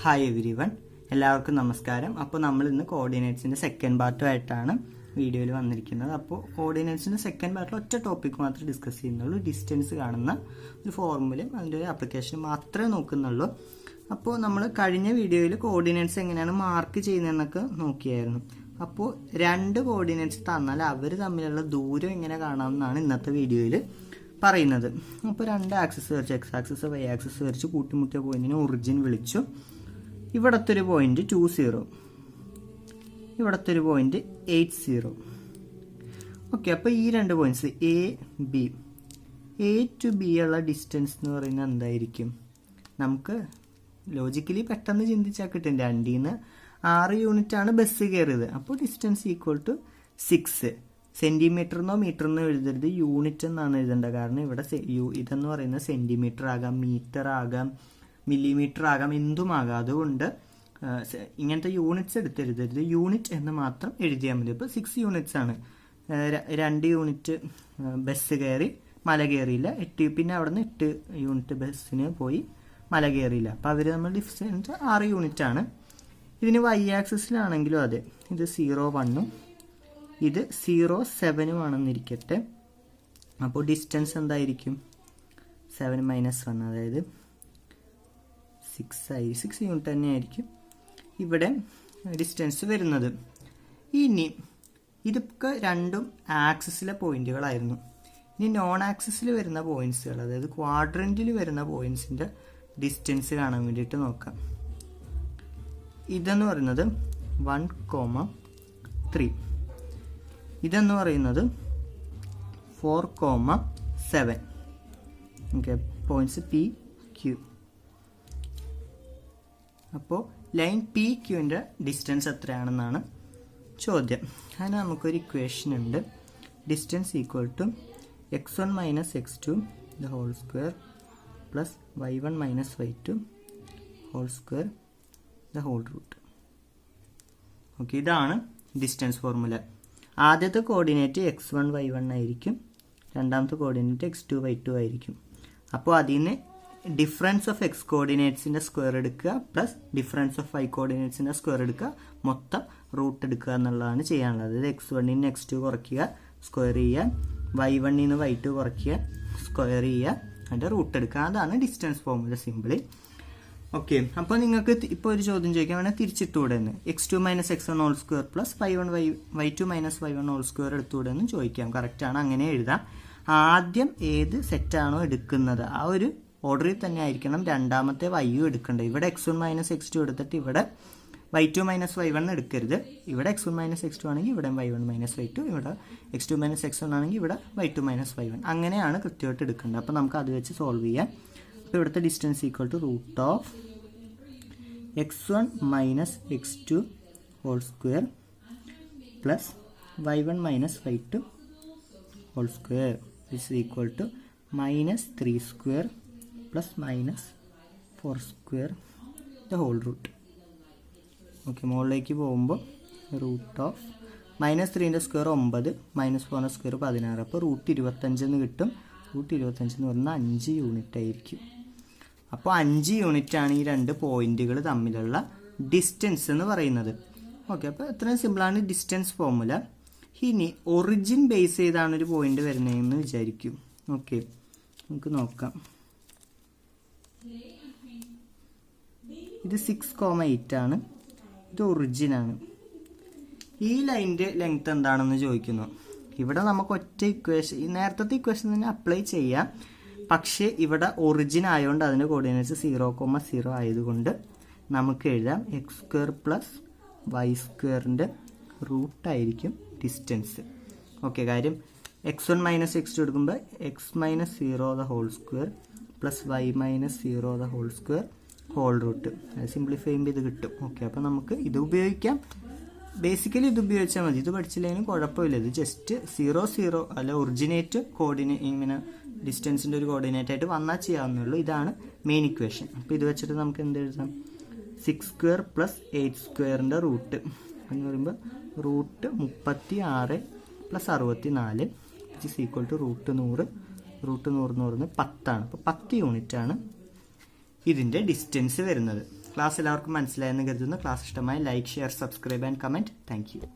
Hi every one, എല്ലാവർക്കും നമസ്കാരം. അപ്പോൾ നമ്മൾ ഇന്ന് കോർഡിനേറ്റ്സിൻ്റെ സെക്കൻഡ് പാർട്ടുമായിട്ടാണ് വീഡിയോയിൽ വന്നിരിക്കുന്നത്. അപ്പോൾ കോർഡിനേറ്റ്സിൻ്റെ സെക്കൻഡ് പാർട്ടിൽ ഒറ്റ ടോപ്പിക്ക് മാത്രമേ ഡിസ്കസ് ചെയ്യുന്നുള്ളൂ. ഡിസ്റ്റൻസ് കാണുന്ന ഒരു ഫോർമുലയും അതിൻ്റെ ഒരു ആപ്ലിക്കേഷൻ മാത്രമേ നോക്കുന്നുള്ളൂ. അപ്പോൾ നമ്മൾ കഴിഞ്ഞ വീഡിയോയിൽ കോർഡിനേറ്റ്സ് എങ്ങനെയാണ് മാർക്ക് ചെയ്യുന്നതെന്നൊക്കെ നോക്കിയായിരുന്നു. അപ്പോൾ രണ്ട് കോർഡിനേറ്റ്സ് തന്നാൽ അവർ തമ്മിലുള്ള ദൂരം എങ്ങനെ കാണാമെന്നാണ് ഇന്നത്തെ വീഡിയോയിൽ പറയുന്നത്. അപ്പോൾ രണ്ട് ആക്സിസ് വരച്ച്, എക്സ് ആക്സിസ് വൈ ആക്സിസ് വരച്ച് കൂട്ടിമുട്ടിയ പോയിന്റിനെ ഒറിജിൻ വിളിച്ചു. ഇവിടത്തെ ഒരു പോയിന്റ് 20, ഇവിടത്തെ ഒരു പോയിന്റ് 80. ഓക്കെ, അപ്പോൾ ഈ രണ്ട് പോയിന്റ്സ് എ ടു ബി ഉള്ള ഡിസ്റ്റൻസ് എന്ന് പറയുന്നത് എന്തായിരിക്കും? നമുക്ക് ലോജിക്കലി പെട്ടെന്ന് ചിന്തിച്ചാൽ കിട്ടും. 2 6 യൂണിറ്റാണ് ബസ് കയറിയത്. അപ്പോൾ ഡിസ്റ്റൻസ് ഈക്വൽ ടു 6. സെൻറ്റിമീറ്ററിനോ മീറ്ററിനോ എഴുതരുത്, യൂണിറ്റ് എന്നാണ് എഴുതേണ്ടത്. കാരണം ഇവിടെ ഇതെന്ന് പറയുന്നത് സെൻറ്റിമീറ്റർ ആകാം, മീറ്റർ ആകാം, മില്ലിമീറ്റർ ആകാം, എന്തുമാകാം. അതുകൊണ്ട് ഇങ്ങനത്തെ യൂണിറ്റ്സ് എടുത്തെഴുതരുത്, യൂണിറ്റ് എന്ന് മാത്രം എഴുതിയാൽ മതി. ഇപ്പോൾ 6 യൂണിറ്റ്സ് ആണ്. 2 യൂണിറ്റ് ബസ് കയറി, മല കയറിയില്ല. 8, പിന്നെ അവിടെ നിന്ന് 8 യൂണിറ്റ് ബസ്സിന് പോയി, മല കയറിയില്ല. അപ്പോൾ അവർ നമ്മൾ ഡിസ്റ്റൻസ് 6 യൂണിറ്റ് ആണ്. ഇതിന് വൈ ആക്സിസിലാണെങ്കിലും അതെ, ഇത് 0, 1, ഇത് 0, 7 ആണെന്നിരിക്കട്ടെ. അപ്പോൾ ഡിസ്റ്റൻസ് എന്തായിരിക്കും? 7 - 1, അതായത് 6 യൂണിറ്റ് തന്നെയായിരിക്കും ഇവിടെ ഡിസ്റ്റൻസ് വരുന്നത്. ഇനി ഇതൊക്കെ രണ്ടും ആക്സിസിലെ പോയിന്റുകളായിരുന്നു. ഇനി നോൺ ആക്സിസിൽ വരുന്ന പോയിന്റ്സുകൾ, അതായത് ക്വാഡ്രന്റിൽ വരുന്ന പോയിന്റ്സിന്റെ ഡിസ്റ്റൻസ് കാണാൻ വേണ്ടിയിട്ട് നോക്കാം. ഇതെന്ന് പറയുന്നത് 1, 3. ഇതെന്ന് പറയുന്നത് 4, 7. Okay, points P Q. അപ്പോൾ ലൈൻ പി ക്യൂവിൻ്റെ ഡിസ്റ്റൻസ് എത്രയാണെന്നാണ് ചോദ്യം. അതിന് നമുക്കൊരു ഇക്വേഷൻ ഉണ്ട്. Distance equal to x1 - x2 the whole square plus y1 - y2 whole square the whole root. Okay, ഇതാണ് ഡിസ്റ്റൻസ് ഫോർമുല. ആദ്യത്തെ കോർഡിനേറ്റ് x1 y1 ആയിരിക്കും, രണ്ടാമത്തെ കോർഡിനേറ്റ് x2 y2 ആയിരിക്കും. അപ്പോൾ അതിൽ നിന്ന് ഡിഫറൻസ് ഓഫ് എക്സ് കോർഡിനേറ്റ്സിൻ്റെ സ്ക്വയർ എടുക്കുക പ്ലസ് ഡിഫറൻസ് ഓഫ് വൈ കോർഡിനേറ്റ്സിൻ്റെ സ്ക്വയർ എടുക്കുക, മൊത്തം റൂട്ട് എടുക്കുക എന്നുള്ളതാണ് ചെയ്യാനുള്ളത്. അതായത് x1 ന് x2 കുറയ്ക്കുക, സ്ക്വയർ ചെയ്യുക, y1 ന് y2 കുറയ്ക്കുക, സ്ക്വയർ ചെയ്യുക, അതിൻ്റെ റൂട്ട് എടുക്കുക. അതാണ് ഡിസ്റ്റൻസ് ഫോർമുല സിമ്പിളി. ഓക്കെ, അപ്പോൾ നിങ്ങൾക്ക് ഇപ്പോൾ ഒരു ചോദ്യം ചോദിക്കാൻ വേണമെങ്കിൽ തിരിച്ചിട്ടുകൂടെ എന്ന്, x2 - x1 whole square plus y2 - y1 whole square എടുത്തുകൂടെ എന്ന് ചോദിക്കാം. കറക്റ്റാണ്, അങ്ങനെ എഴുതാം. ആദ്യം ഏത് സെറ്റാണോ എടുക്കുന്നത് ആ ഒരു ഓർഡറിൽ തന്നെ ആയിരിക്കണം രണ്ടാമത്തെ വൈയും എടുക്കേണ്ടത്. ഇവിടെ x1 - x2 എടുത്തിട്ട് ഇവിടെ y2 - y1 എടുക്കരുത്. ഇവിടെ x1 - x2 ആണെങ്കിൽ ഇവിടെ y1 - y2, ഇവിടെ x2 - x1 ആണെങ്കിൽ ഇവിടെ y2 - y1. അങ്ങനെയാണ് കൃത്യമായിട്ട് എടുക്കേണ്ടത്. അപ്പോൾ നമുക്ക് അത് വെച്ച് സോൾവ് ചെയ്യാം. അപ്പോൾ ഇവിടുത്തെ distance equal to root of x1 - x2 whole square plus y1 - y2 whole square is equal to -3 square plus -4 square the whole root. Okay, മുകളിലേക്ക് പോകുമ്പോൾ റൂട്ട് ഓഫ് -3ൻ്റെ സ്ക്വയർ 9, -4ൻ്റെ സ്ക്വയർ 16. അപ്പോൾ റൂട്ട് 25 എന്ന് കിട്ടും. റൂട്ട് 25 എന്ന് പറഞ്ഞാൽ 5 യൂണിറ്റ് ആയിരിക്കും. അപ്പോൾ 5 യൂണിറ്റാണ് ഈ രണ്ട് പോയിന്റുകൾ തമ്മിലുള്ള ഡിസ്റ്റൻസ് എന്ന് പറയുന്നത്. ഓക്കെ, അപ്പോൾ എത്രയും സിമ്പിളാണ് ഡിസ്റ്റൻസ് ഫോർമുല. ഇനി ഒറിജിൻ ബേസ് ചെയ്താണ് ഒരു പോയിന്റ് വരുന്നതെന്ന് വിചാരിക്കും. ഓക്കെ, നമുക്ക് നോക്കാം. ഇത് 6, 8 ആണ്. ഇത് ഒറിജിനാണ്. ഈ ലൈനിൻ്റെ ലെങ്ത് എന്താണെന്ന് ചോദിക്കുന്നു. ഇവിടെ നമുക്ക് ഒറ്റ ഇക്വേഷൻ, ഈ നേരത്തെ ഇക്വേഷൻ തന്നെ അപ്ലൈ ചെയ്യാം. പക്ഷേ ഇവിടെ ഒറിജിൻ ആയതുകൊണ്ട് അതിൻ്റെ കോർഡിനേറ്റ്സ് 0, 0 ആയതുകൊണ്ട് നമുക്ക് എഴുതാം x² plus y² റൂട്ടായിരിക്കും distance. Okay, കാര്യം x1 - x2 എടുക്കുമ്പോൾ x - 0 the whole square plus y - 0 the whole square whole root. അത് സിംപ്ലിഫൈ ചെയ്യുമ്പോൾ ഇത് കിട്ടും. ഓക്കെ, അപ്പോൾ നമുക്ക് ഇത് ഉപയോഗിക്കാം. ബേസിക്കലി ഇത് ഉപയോഗിച്ചാൽ മതി. ഇത് പഠിച്ചില്ലെങ്കിലും കുഴപ്പമില്ല. ഇത് ജസ്റ്റ് 0, 0 അല്ല ഒറിജിനേറ്റ് ഇങ്ങനെ ഡിസ്റ്റൻസിൻ്റെ ഒരു കോർഡിനേറ്റ് ആയിട്ട് വന്നാൽ ചെയ്യാവുന്നുള്ളൂ. ഇതാണ് മെയിൻ ഇക്വേഷൻ. അപ്പോൾ ഇത് വെച്ചിട്ട് നമുക്ക് എന്ത് എഴുതാം? 6² പ്ലസ് 8² റൂട്ട് എന്ന് പറയുമ്പോൾ root 36 plus 64 which is equal to root 100. Root 100 എന്ന് പറയുന്നത് 10 ആണ്. അപ്പോൾ 10 യൂണിറ്റ് ആണ് ഇതിൻ്റെ ഡിസ്റ്റൻസ് വരുന്നത്. ക്ലാസ് എല്ലാവർക്കും മനസ്സിലായെന്ന് കരുതുന്നു. ക്ലാസ് ഇഷ്ടമായി like, share, subscribe and comment. Thank you.